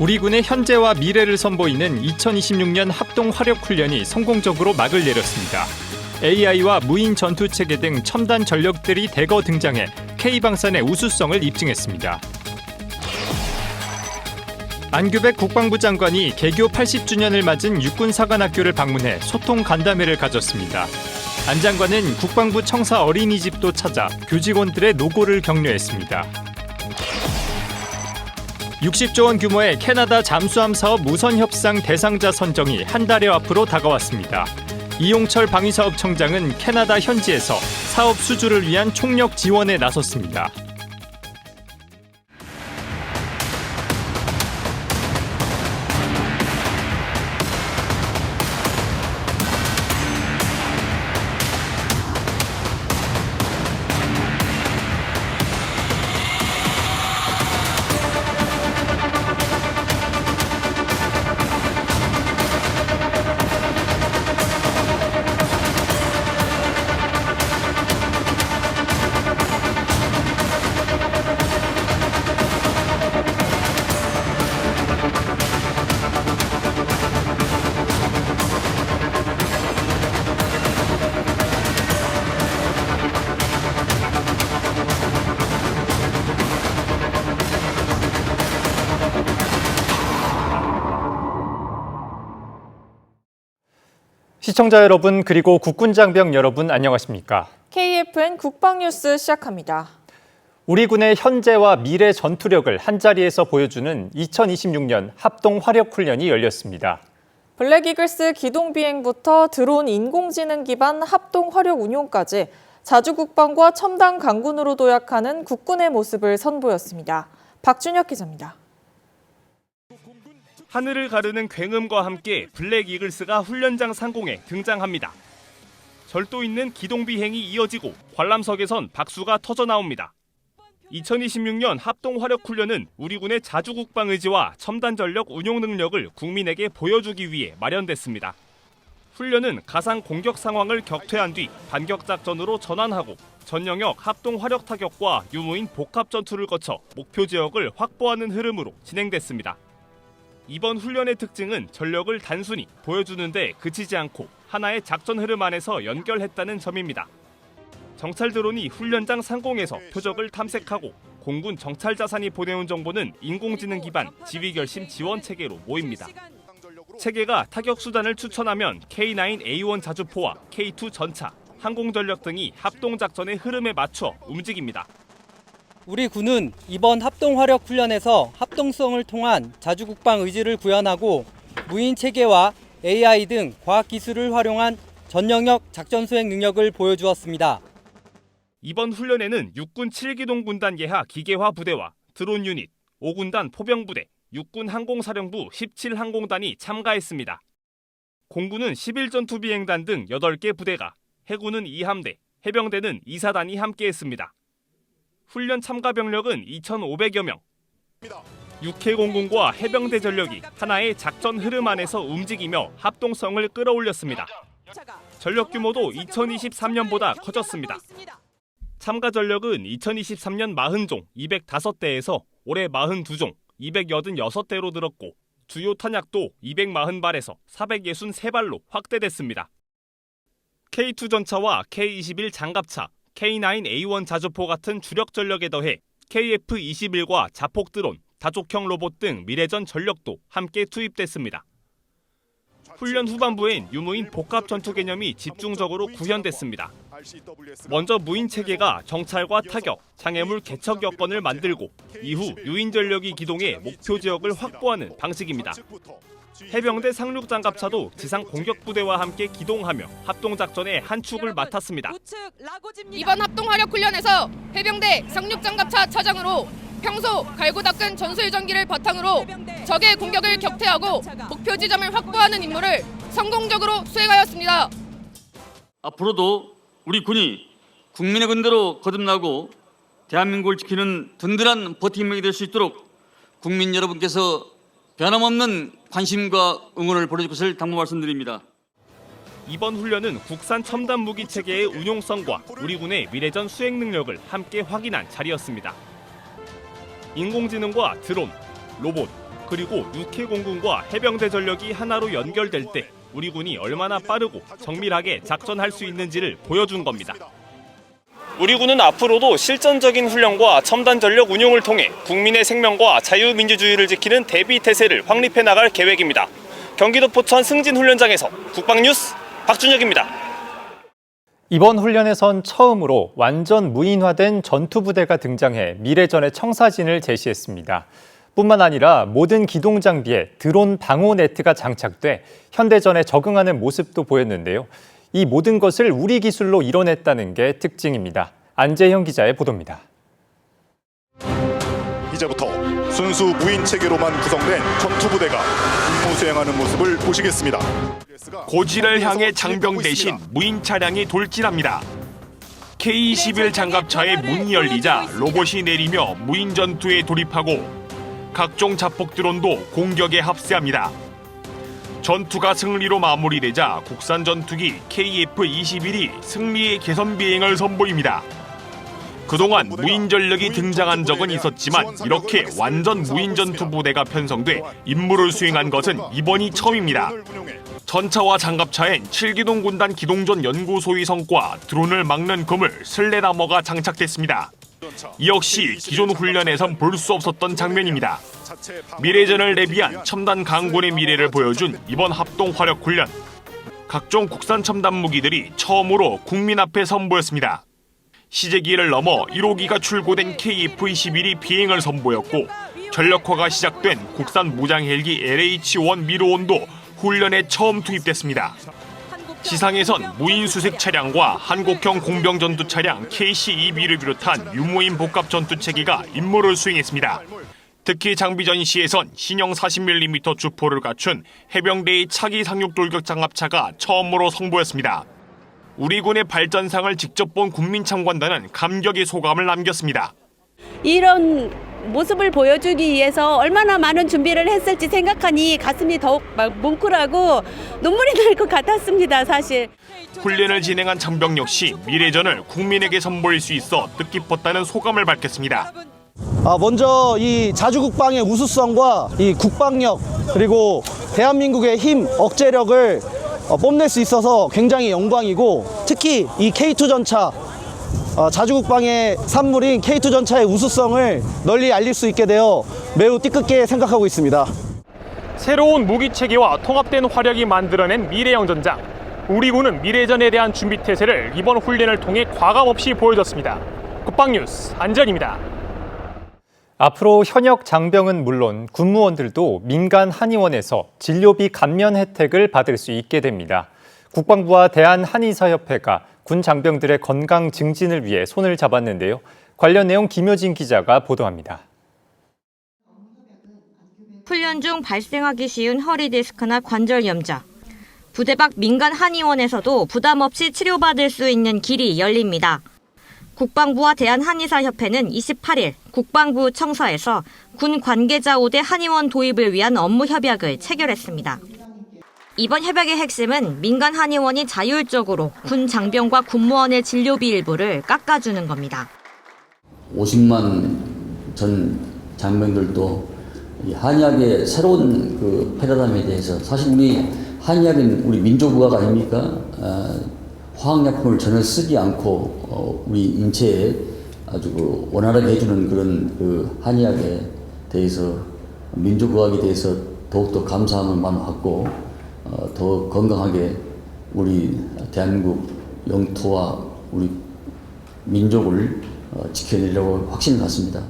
우리 군의 현재와 미래를 선보이는 2026년 합동화력훈련이 성공적으로 막을 내렸습니다. AI와 무인 전투체계 등 첨단 전력들이 대거 등장해 K방산의 우수성을 입증했습니다. 안규백 국방부 장관이 개교 80주년을 맞은 육군사관학교를 방문해 소통 간담회를 가졌습니다. 안 장관은 국방부 청사 어린이집도 찾아 교직원들의 노고를 격려했습니다. 60조 원 규모의 캐나다 잠수함 사업 우선 협상 대상자 선정이 한 달여 앞으로 다가왔습니다. 이용철 방위사업청장은 캐나다 현지에서 사업 수주를 위한 총력 지원에 나섰습니다. 시청자 여러분 그리고 국군장병 여러분 안녕하십니까? KFN 국방뉴스 시작합니다. 우리 군의 현재와 미래 전투력을 한자리에서 보여주는 2026년 합동화력훈련이 열렸습니다. 블랙이글스 기동비행부터 드론 인공지능 기반 합동화력 운용까지 자주국방과 첨단 강군으로 도약하는 국군의 모습을 선보였습니다. 박준혁 기자입니다. 하늘을 가르는 굉음과 함께 블랙 이글스가 훈련장 상공에 등장합니다. 절도 있는 기동비행이 이어지고 관람석에선 박수가 터져 나옵니다. 2026년 합동화력훈련은 우리 군의 자주국방 의지와 첨단 전력 운용 능력을 국민에게 보여주기 위해 마련됐습니다. 훈련은 가상 공격 상황을 격퇴한 뒤 반격 작전으로 전환하고 전 영역 합동화력 타격과 유무인 복합 전투를 거쳐 목표 지역을 확보하는 흐름으로 진행됐습니다. 이번 훈련의 특징은 전력을 단순히 보여주는 데 그치지 않고 하나의 작전 흐름 안에서 연결했다는 점입니다. 정찰 드론이 훈련장 상공에서 표적을 탐색하고 공군 정찰 자산이 보내온 정보는 인공지능 기반 지휘결심 지원 체계로 모입니다. 체계가 타격 수단을 추천하면 K9A1 자주포와 K2 전차, 항공전력 등이 합동작전의 흐름에 맞춰 움직입니다. 우리 군은 이번 합동화력훈련에서 합동성을 통한 자주국방 의지를 구현하고 무인 체계와 AI 등 과학기술을 활용한 전영역 작전 수행 능력을 보여주었습니다. 이번 훈련에는 육군 7기동 군단 예하 기계화 부대와 드론 유닛, 5군단 포병부대, 육군 항공사령부 17항공단이 참가했습니다. 공군은 11전투비행단 등 8개 부대가, 해군은 2함대, 해병대는 2사단이 함께했습니다. 훈련 참가 병력은 2,500여 명. 육해공군과 해병대 전력이 하나의 작전 흐름 안에서 움직이며 합동성을 끌어올렸습니다. 전력 규모도 2023년보다 커졌습니다. 참가 전력은 2023년 40종 205대에서 올해 42종 286대로 늘었고 주요 탄약도 240발에서 463발로 확대됐습니다. K2 전차와 K21 장갑차, K9A1 자주포 같은 주력 전력에 더해 KF-21과 자폭 드론, 다족형 로봇 등 미래전 전력도 함께 투입됐습니다. 훈련 후반부엔 유무인 복합 전투 개념이 집중적으로 구현됐습니다. 먼저 무인 체계가 정찰과 타격, 장애물 개척 여건을 만들고 이후 유인 전력이 기동해 목표 지역을 확보하는 방식입니다. 해병대 상륙장갑차도 지상 공격부대와 함께 기동하며 합동작전의 한 축을 맡았습니다. 이번 합동화력훈련에서 해병대 상륙장갑차 차장으로 평소 갈고 닦은 전술전기를 바탕으로 적의 공격을 격퇴하고 목표 지점을 확보하는 임무를 성공적으로 수행하였습니다. 앞으로도 우리 군이 국민의 군대로 거듭나고 대한민국을 지키는 든든한 버팀목이 될 수 있도록 국민 여러분께서 변함없는 관심과 응원을 보내줄 것을 당부 말씀드립니다. 이번 훈련은 국산 첨단 무기 체계의 운용성과 우리 군의 미래전 수행 능력을 함께 확인한 자리였습니다. 인공지능과 드론, 로봇, 그리고 육해공군과 해병대 전력이 하나로 연결될 때 우리 군이 얼마나 빠르고 정밀하게 작전할 수 있는지를 보여준 겁니다. 우리 군은 앞으로도 실전적인 훈련과 첨단 전력 운용을 통해 국민의 생명과 자유민주주의를 지키는 대비태세를 확립해 나갈 계획입니다. 경기도 포천 승진훈련장에서 국방뉴스 박준혁입니다. 이번 훈련에선 처음으로 완전 무인화된 전투부대가 등장해 미래전의 청사진을 제시했습니다. 뿐만 아니라 모든 기동 장비에 드론 방호 네트가 장착돼 현대전에 적응하는 모습도 보였는데요. 이 모든 것을 우리 기술로 이뤄냈다는 게 특징입니다. 안재형 기자의 보도입니다. 이제부터 순수 무인 체계로만 구성된 전투부대가 임무 수행하는 모습을 보시겠습니다. 고지를 향해 장병 대신 무인 차량이 돌진합니다. K-21 장갑차의 문이 열리자 로봇이 내리며 무인 전투에 돌입하고 각종 자폭 드론도 공격에 합세합니다. 전투가 승리로 마무리되자 국산 전투기 KF-21이 승리의 개선 비행을 선보입니다. 그동안 무인 전력이 등장한 적은 있었지만 이렇게 완전 무인 전투 부대가 편성돼 임무를 수행한 것은 이번이 처음입니다. 전차와 장갑차엔 7기동 군단 기동전 연구소의 성과 드론을 막는 그물 슬래다머가 장착됐습니다. 이 역시 기존 훈련에선 볼 수 없었던 장면입니다. 미래전을 대비한 첨단 강군의 미래를 보여준 이번 합동 화력 훈련. 각종 국산 첨단 무기들이 처음으로 국민 앞에 선보였습니다. 시제기를 넘어 1호기가 출고된 KF-21이 비행을 선보였고 전력화가 시작된 국산 무장 헬기 LH-1 미로온도 훈련에 처음 투입됐습니다. 지상에선 무인 수색 차량과 한국형 공병 전투 차량 KC-2B를 비롯한 유무인 복합 전투 체계가 임무를 수행했습니다. 특히 장비 전시에선 신형 40mm 주포를 갖춘 해병대의 차기 상륙 돌격 장갑차가 처음으로 선보였습니다. 우리 군의 발전상을 직접 본 국민 참관단은 감격의 소감을 남겼습니다. 이런 모습을 보여주기 위해서 얼마나 많은 준비를 했을지 생각하니 가슴이 더욱 막 뭉클하고 눈물이 날 것 같았습니다, 사실. 훈련을 진행한 장병 역시 미래전을 국민에게 선보일 수 있어 뜻깊었다는 소감을 밝혔습니다. 먼저 이 자주국방의 우수성과 이 국방력 그리고 대한민국의 힘, 억제력을 뽐낼 수 있어서 굉장히 영광이고 특히 이 K2 전차 자주국방의 산물인 K2 전차의 우수성을 널리 알릴 수 있게 되어 매우 뜻깊게 생각하고 있습니다. 새로운 무기체계와 통합된 화력이 만들어낸 미래형 전장. 우리 군은 미래전에 대한 준비 태세를 이번 훈련을 통해 과감없이 보여줬습니다. 국방뉴스 안전입니다. 앞으로 현역 장병은 물론 군무원들도 민간 한의원에서 진료비 감면 혜택을 받을 수 있게 됩니다. 국방부와 대한한의사협회가 군 장병들의 건강 증진을 위해 손을 잡았는데요. 관련 내용 김효진 기자가 보도합니다. 훈련 중 발생하기 쉬운 허리 디스크나 관절 염좌. 부대 밖 민간 한의원에서도 부담 없이 치료받을 수 있는 길이 열립니다. 국방부와 대한한의사협회는 28일 국방부 청사에서 군 관계자 5대 한의원 도입을 위한 업무 협약을 체결했습니다. 이번 협약의 핵심은 민간 한의원이 자율적으로 군 장병과 군무원의 진료비 일부를 깎아주는 겁니다. 50만 전 장병들도 이 한의학의 새로운 그 패러다임에 대해서 사실 우리 한의학은 우리 민족의학 아닙니까? 화학약품을 전혀 쓰지 않고 우리 인체에 아주 그 원활하게 해주는 그런 그 한의학에 대해서 민족의학에 대해서 더욱더 감사함을 마음 갖고 더 건강하게 우리 대한민국 영토와 우리 민족을 지켜내려고 확신을 갖습니다.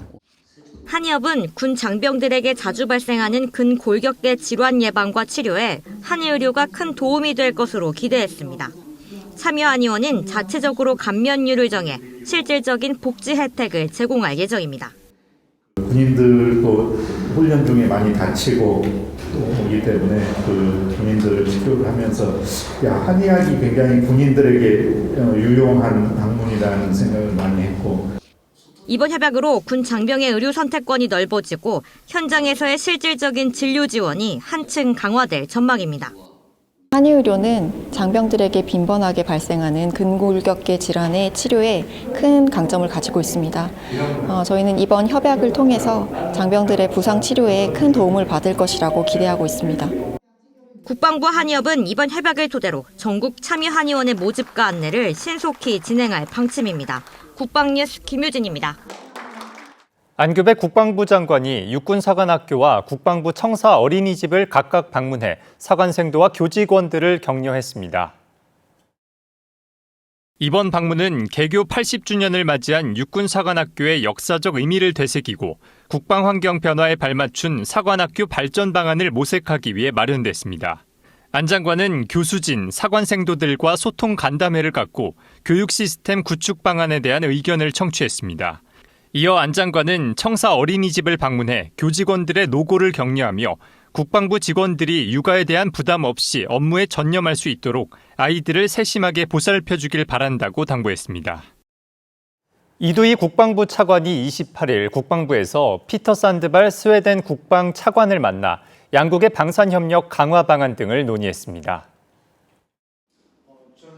한의업은 군 장병들에게 자주 발생하는 근골격계 질환 예방과 치료에 한의의료가 큰 도움이 될 것으로 기대했습니다. 참여한의원은 자체적으로 감면율을 정해 실질적인 복지 혜택을 제공할 예정입니다. 군인들도 훈련 중에 많이 다치고 오기 때문에 그 군인들을 치료를 하면서 한의학이 굉장히 군인들에게 유용한 학문이라는 생각을 많이 했고 이번 협약으로 군 장병의 의료 선택권이 넓어지고 현장에서의 실질적인 진료 지원이 한층 강화될 전망입니다. 한의의료는 장병들에게 빈번하게 발생하는 근골격계 질환의 치료에 큰 강점을 가지고 있습니다. 저희는 이번 협약을 통해서 장병들의 부상 치료에 큰 도움을 받을 것이라고 기대하고 있습니다. 국방부 한의협은 이번 협약을 토대로 전국 참여 한의원의 모집과 안내를 신속히 진행할 방침입니다. 국방뉴스 김유진입니다. 안규백 국방부 장관이 육군사관학교와 국방부 청사 어린이집을 각각 방문해 사관생도와 교직원들을 격려했습니다. 이번 방문은 개교 80주년을 맞이한 육군사관학교의 역사적 의미를 되새기고 국방환경 변화에 발맞춘 사관학교 발전 방안을 모색하기 위해 마련됐습니다. 안 장관은 교수진, 사관생도들과 소통 간담회를 갖고 교육 시스템 구축 방안에 대한 의견을 청취했습니다. 이어 안 장관은 청사 어린이집을 방문해 교직원들의 노고를 격려하며 국방부 직원들이 육아에 대한 부담 없이 업무에 전념할 수 있도록 아이들을 세심하게 보살펴주길 바란다고 당부했습니다. 이두희 국방부 차관이 28일 국방부에서 피터 산드발 스웨덴 국방 차관을 만나 양국의 방산협력 강화 방안 등을 논의했습니다.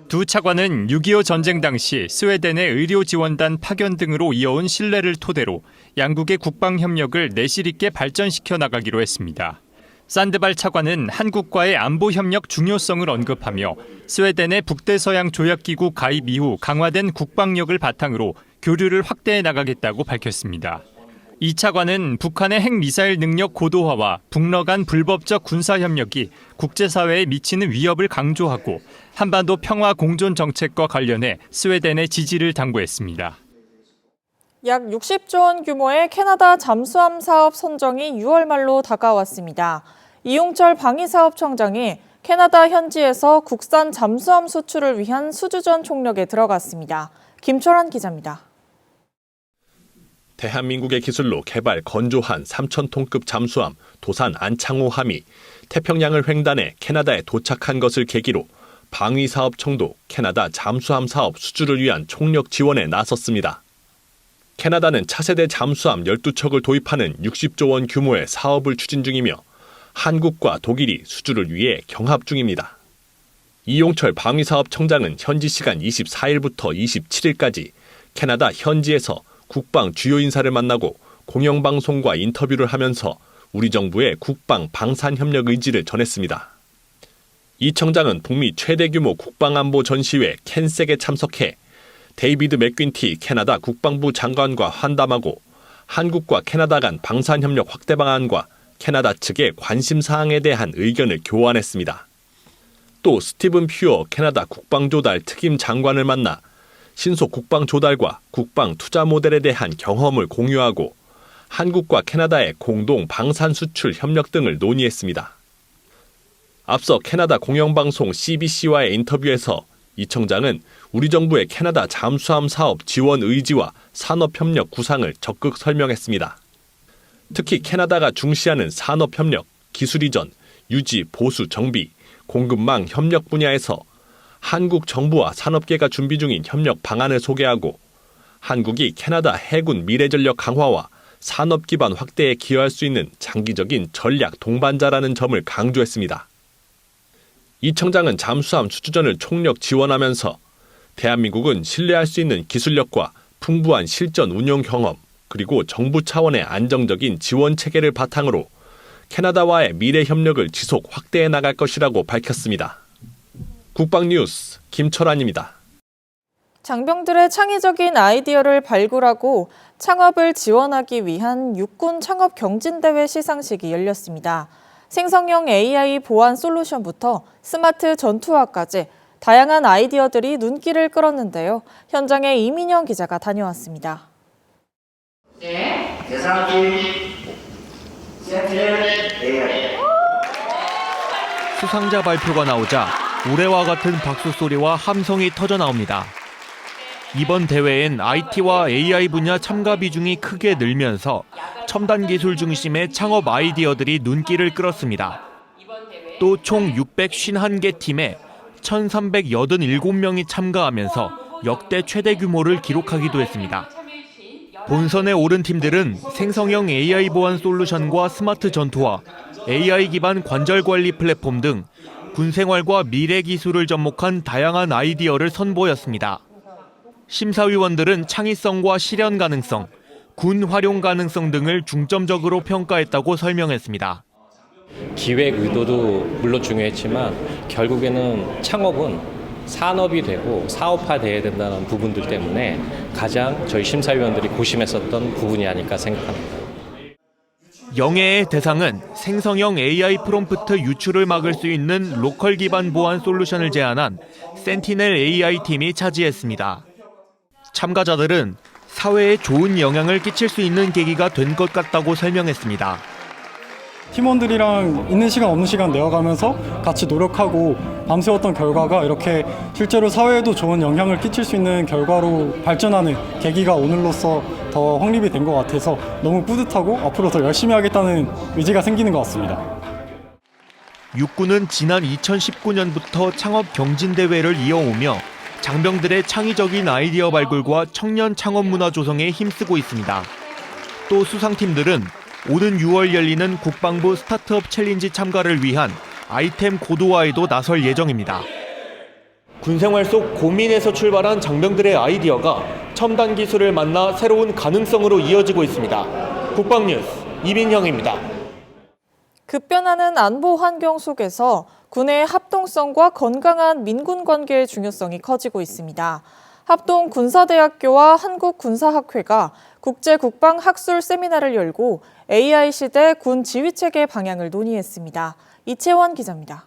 두 차관은 6.25 전쟁 당시 스웨덴의 의료지원단 파견 등으로 이어온 신뢰를 토대로 양국의 국방협력을 내실 있게 발전시켜 나가기로 했습니다. 산드발 차관은 한국과의 안보협력 중요성을 언급하며 스웨덴의 북대서양 조약기구 가입 이후 강화된 국방력을 바탕으로 교류를 확대해 나가겠다고 밝혔습니다. 이 차관은 북한의 핵미사일 능력 고도화와 북러 간 불법적 군사협력이 국제사회에 미치는 위협을 강조하고 한반도 평화 공존 정책과 관련해 스웨덴의 지지를 당부했습니다. 약 60조 원 규모의 캐나다 잠수함 사업 선정이 6월 말로 다가왔습니다. 이용철 방위사업청장이 캐나다 현지에서 국산 잠수함 수출을 위한 수주전 총력에 들어갔습니다. 김철환 기자입니다. 대한민국의 기술로 개발 건조한 3,000톤급 잠수함 도산 안창호함이 태평양을 횡단해 캐나다에 도착한 것을 계기로 방위사업청도 캐나다 잠수함 사업 수주를 위한 총력 지원에 나섰습니다. 캐나다는 차세대 잠수함 12척을 도입하는 60조 원 규모의 사업을 추진 중이며 한국과 독일이 수주를 위해 경합 중입니다. 이용철 방위사업청장은 현지 시간 24일부터 27일까지 캐나다 현지에서 국방 주요 인사를 만나고 공영방송과 인터뷰를 하면서 우리 정부의 국방 방산협력 의지를 전했습니다. 이 청장은 북미 최대 규모 국방안보 전시회 캔색에 참석해 데이비드 맥퀸티 캐나다 국방부 장관과 환담하고 한국과 캐나다 간 방산협력 확대 방안과 캐나다 측의 관심사항에 대한 의견을 교환했습니다. 또 스티븐 퓨어 캐나다 국방조달 특임 장관을 만나 신속 국방조달과 국방 투자 모델에 대한 경험을 공유하고 한국과 캐나다의 공동 방산 수출 협력 등을 논의했습니다. 앞서 캐나다 공영방송 CBC와의 인터뷰에서 이 청장은 우리 정부의 캐나다 잠수함 사업 지원 의지와 산업협력 구상을 적극 설명했습니다. 특히 캐나다가 중시하는 산업협력, 기술이전, 유지, 보수, 정비, 공급망 협력 분야에서 한국 정부와 산업계가 준비 중인 협력 방안을 소개하고 한국이 캐나다 해군 미래전력 강화와 산업 기반 확대에 기여할 수 있는 장기적인 전략 동반자라는 점을 강조했습니다. 이 청장은 잠수함 수주전을 총력 지원하면서 대한민국은 신뢰할 수 있는 기술력과 풍부한 실전 운용 경험 그리고 정부 차원의 안정적인 지원 체계를 바탕으로 캐나다와의 미래 협력을 지속 확대해 나갈 것이라고 밝혔습니다. 국방뉴스 김철환입니다. 장병들의 창의적인 아이디어를 발굴하고 창업을 지원하기 위한 육군 창업 경진대회 시상식이 열렸습니다. 생성형 AI 보안 솔루션부터 스마트 전투화까지 다양한 아이디어들이 눈길을 끌었는데요. 현장에 이민영 기자가 다녀왔습니다. 수상자 발표가 나오자 우레와 같은 박수 소리와 함성이 터져 나옵니다. 이번 대회엔 IT와 AI 분야 참가 비중이 크게 늘면서 첨단 기술 중심의 창업 아이디어들이 눈길을 끌었습니다. 또 총 651개 팀에 1,387명이 참가하면서 역대 최대 규모를 기록하기도 했습니다. 본선에 오른 팀들은 생성형 AI 보안 솔루션과 스마트 전투화, AI 기반 관절 관리 플랫폼 등 군 생활과 미래 기술을 접목한 다양한 아이디어를 선보였습니다. 심사위원들은 창의성과 실현 가능성, 군 활용 가능성 등을 중점적으로 평가했다고 설명했습니다. 기획 의도도 물론 중요했지만 결국에는 창업은 산업이 되고 사업화돼야 된다는 부분들 때문에 가장 저희 심사위원들이 고심했었던 부분이 아닐까 생각합니다. 영예의 대상은 생성형 AI 프롬프트 유출을 막을 수 있는 로컬 기반 보안 솔루션을 제안한 센티넬 AI 팀이 차지했습니다. 참가자들은 사회에 좋은 영향을 끼칠 수 있는 계기가 된 것 같다고 설명했습니다. 팀원들이랑 있는 시간 없는 시간 내어가면서 같이 노력하고 밤새웠던 결과가 이렇게 실제로 사회에도 좋은 영향을 끼칠 수 있는 결과로 발전하는 계기가 오늘로써 더 확립이 된 것 같아서 너무 뿌듯하고 앞으로 더 열심히 하겠다는 의지가 생기는 것 같습니다. 육군은 지난 2019년부터 창업 경진대회를 이어오며 장병들의 창의적인 아이디어 발굴과 청년 창업 문화 조성에 힘쓰고 있습니다. 또 수상팀들은 오는 6월 열리는 국방부 스타트업 챌린지 참가를 위한 아이템 고도화에도 나설 예정입니다. 군생활 속 고민에서 출발한 장병들의 아이디어가 첨단 기술을 만나 새로운 가능성으로 이어지고 있습니다. 국방뉴스 이민형입니다. 급변하는 안보 환경 속에서 군의 합동성과 건강한 민군 관계의 중요성이 커지고 있습니다. 합동군사대학교와 한국군사학회가 국제국방학술 세미나를 열고 AI 시대 군 지휘체계 방향을 논의했습니다. 이채원 기자입니다.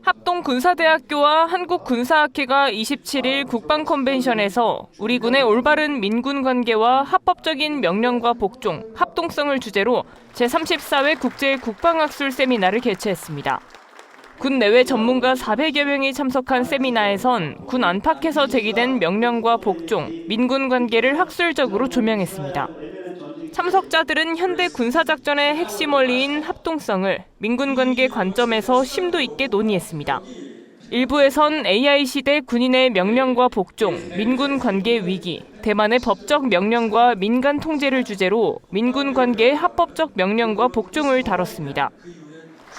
합동군사대학교와 한국군사학회가 27일 국방컨벤션에서 우리 군의 올바른 민군 관계와 합법적인 명령과 복종, 합동성을 주제로 제34회 국제국방학술 세미나를 개최했습니다. 군 내외 전문가 400여 명이 참석한 세미나에선 군 안팎에서 제기된 명령과 복종, 민군 관계를 학술적으로 조명했습니다. 참석자들은 현대 군사작전의 핵심 원리인 합동성을 민군 관계 관점에서 심도 있게 논의했습니다. 일부에선 AI 시대 군인의 명령과 복종, 민군 관계 위기, 대만의 법적 명령과 민간 통제를 주제로 민군 관계의 합법적 명령과 복종을 다뤘습니다.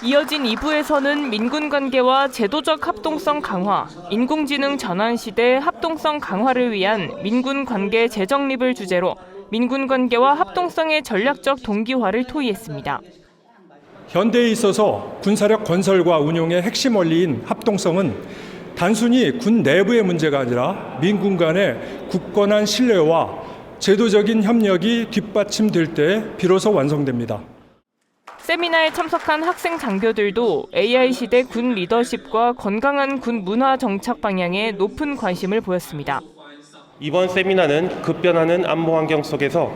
이어진 2부에서는 민군 관계와 제도적 합동성 강화, 인공지능 전환 시대 합동성 강화를 위한 민군 관계 재정립을 주제로 민군 관계와 합동성의 전략적 동기화를 토의했습니다. 현대에 있어서 군사력 건설과 운용의 핵심 원리인 합동성은 단순히 군 내부의 문제가 아니라 민군 간의 굳건한 신뢰와 제도적인 협력이 뒷받침될 때 비로소 완성됩니다. 세미나에 참석한 학생 장교들도 AI 시대 군 리더십과 건강한 군 문화 정착 방향에 높은 관심을 보였습니다. 이번 세미나는 급변하는 안보 환경 속에서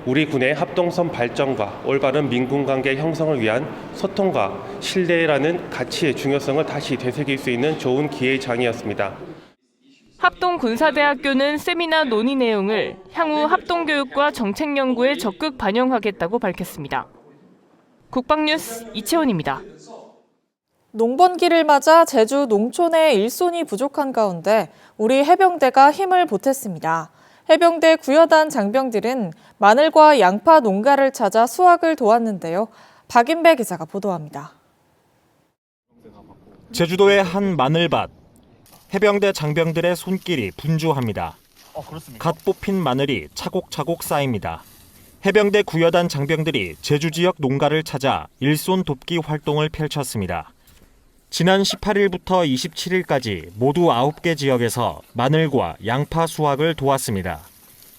우리 군의 합동성 발전과 올바른 민군 관계 형성을 위한 소통과 신뢰라는 가치의 중요성을 다시 되새길 수 있는 좋은 기회의 장이었습니다. 합동군사대학교는 세미나 논의 내용을 향후 합동교육과 정책연구에 적극 반영하겠다고 밝혔습니다. 국방뉴스 이채원입니다. 농번기를 맞아 제주 농촌의 일손이 부족한 가운데 우리 해병대가 힘을 보탰습니다. 해병대 구여단 장병들은 마늘과 양파 농가를 찾아 수확을 도왔는데요. 박인배 기자가 보도합니다. 제주도의 한 마늘밭. 해병대 장병들의 손길이 분주합니다. 갓 뽑힌 마늘이 차곡차곡 쌓입니다. 해병대 구여단 장병들이 제주 지역 농가를 찾아 일손 돕기 활동을 펼쳤습니다. 지난 18일부터 27일까지 모두 9개 지역에서 마늘과 양파 수확을 도왔습니다.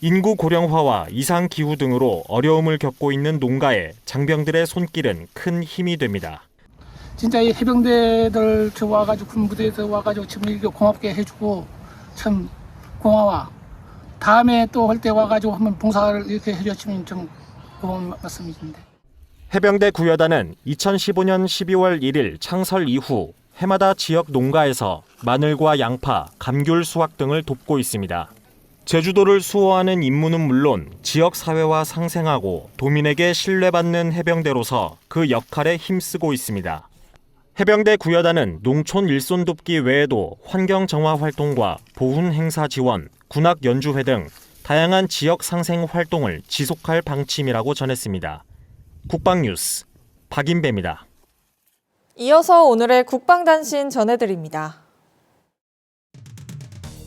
인구 고령화와 이상 기후 등으로 어려움을 겪고 있는 농가에 장병들의 손길은 큰 힘이 됩니다. 진짜 이 해병대들 와가지고 군부대에서 와가지고 지금 이렇게 고맙게 해주고 참 고마워. 다음에 또 할 때 와가지고 한번 봉사를 이렇게 해줬으면 좀 고마운 말씀입니다. 해병대 구여단은 2015년 12월 1일 창설 이후 해마다 지역 농가에서 마늘과 양파, 감귤 수확 등을 돕고 있습니다. 제주도를 수호하는 임무는 물론 지역 사회와 상생하고 도민에게 신뢰받는 해병대로서 그 역할에 힘쓰고 있습니다. 해병대 구여단은 농촌 일손 돕기 외에도 환경 정화 활동과 보훈 행사 지원, 군악 연주회 등 다양한 지역 상생 활동을 지속할 방침이라고 전했습니다. 국방뉴스 박인배입니다. 이어서 오늘의 국방단신 전해드립니다.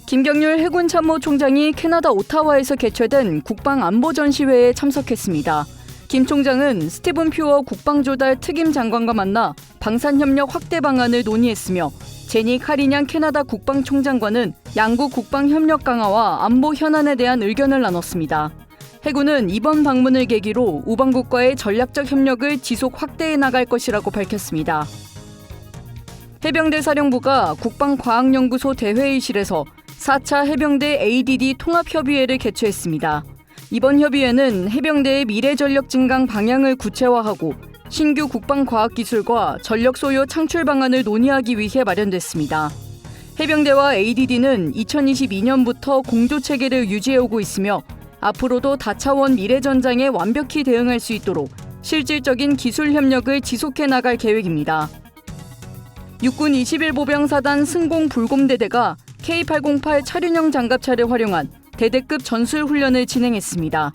김경률 해군참모총장이 캐나다 오타와에서 개최된 국방안보전시회에 참석했습니다. 김 총장은 스티븐 퓨어 국방조달 특임 장관과 만나 방산협력 확대 방안을 논의했으며 제니 카리냥 캐나다 국방총장과는 양국 국방협력 강화와 안보 현안에 대한 의견을 나눴습니다. 해군은 이번 방문을 계기로 우방국과의 전략적 협력을 지속 확대해 나갈 것이라고 밝혔습니다. 해병대 사령부가 국방과학연구소 대회의실에서 4차 해병대 ADD 통합협의회를 개최했습니다. 이번 협의회는 해병대의 미래 전력 증강 방향을 구체화하고 신규 국방과학기술과 전력 소요 창출 방안을 논의하기 위해 마련됐습니다. 해병대와 ADD는 2022년부터 공조체계를 유지해오고 있으며 앞으로도 다차원 미래전장에 완벽히 대응할 수 있도록 실질적인 기술 협력을 지속해 나갈 계획입니다. 육군 21보병사단 승공불곰대대가 K808 차륜형 장갑차를 활용한 대대급 전술훈련을 진행했습니다.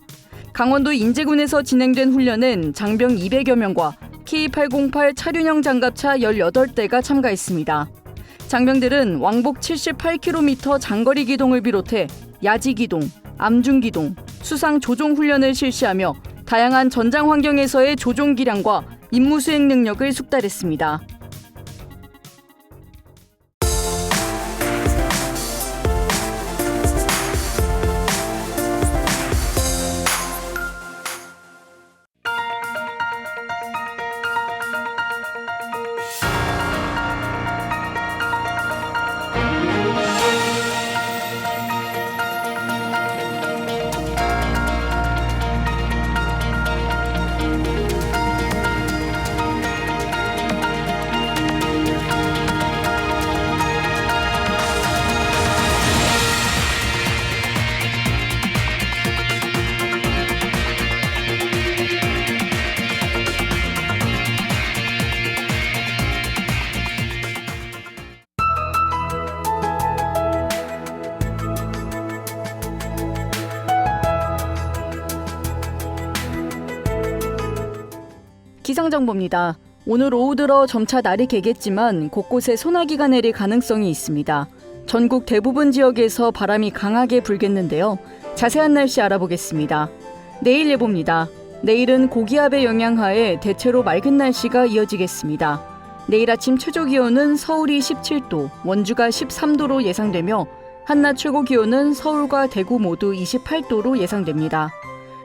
강원도 인제군에서 진행된 훈련엔 장병 200여 명과 K808 차륜형 장갑차 18대가 참가했습니다. 장병들은 왕복 78km 장거리 기동을 비롯해 야지 기동, 암중 기동, 수상 조종 훈련을 실시하며 다양한 전장 환경에서의 조종 기량과 임무 수행 능력을 숙달했습니다. 기상정보입니다. 오늘 오후 들어 점차 날이 개겠지만 곳곳에 소나기가 내릴 가능성이 있습니다. 전국 대부분 지역에서 바람이 강하게 불겠는데요. 자세한 날씨 알아보겠습니다. 내일 예보입니다. 내일은 고기압의 영향하에 대체로 맑은 날씨가 이어지겠습니다. 내일 아침 최저 기온은 서울이 17도, 원주가 13도로 예상되며 한낮 최고 기온은 서울과 대구 모두 28도로 예상됩니다.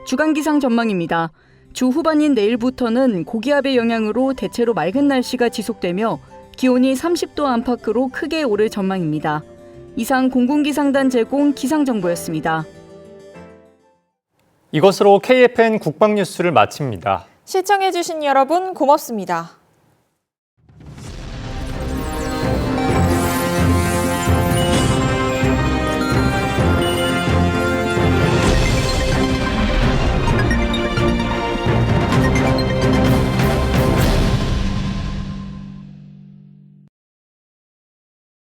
주간 기상 전망입니다. 주 후반인 내일부터는 고기압의 영향으로 대체로 맑은 날씨가 지속되며 기온이 30도 안팎으로 크게 오를 전망입니다. 이상 공군기상단 제공 기상정보였습니다. 이것으로 KFN 국방뉴스를 마칩니다. 시청해주신 여러분 고맙습니다.